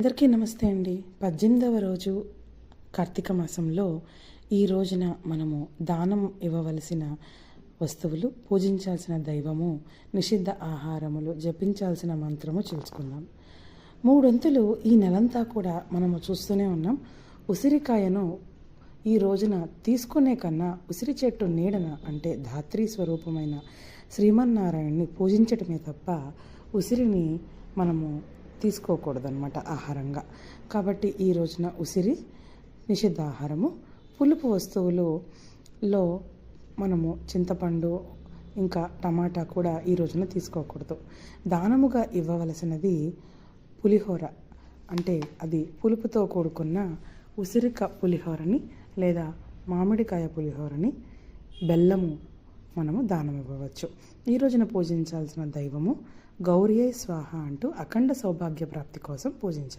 అందరికీ నమస్తే అండి. 18వ రోజు కార్తీక మాసంలో ఈ రోజున మనము దానం ఇవ్వవలసిన వస్తువులు, పూజించాల్సిన దైవము, నిషిద్ధ ఆహారములు, జపించాల్సిన మంత్రము తెలుసుకుందాం. మూడొంతులు ఈ నెలంతా కూడా మనము చూస్తూనే ఉన్నాం. ఉసిరికాయను ఈ రోజున తీసుకునే కన్నా ఉసిరి చెట్టు నీడన అంటే ధాత్రీ స్వరూపమైన శ్రీమన్నారాయణ్ణి పూజించటమే తప్ప ఉసిరిని మనము తీసుకోకూడదన్నమాట ఆహారంగా. కాబట్టి ఈ రోజున ఉసిరి నిషిద్ధ ఆహారము. పులుపు వస్తువులలో మనము చింతపండు ఇంకా టమాటా కూడా ఈ రోజున తీసుకోకూడదు. దానముగా ఇవ్వవలసినది పులిహోర, అంటే అది పులుపుతో కూడుకున్న ఉసిరిక పులిహోరని లేదా మామిడికాయ పులిహోరని, బెల్లము మనము దానం ఇవ్వవచ్చు. ఈ రోజున పూజించాల్సిన దైవము గౌరియే స్వాహ అంటూ అఖండ సౌభాగ్య ప్రాప్తి కోసం పూజించాలి.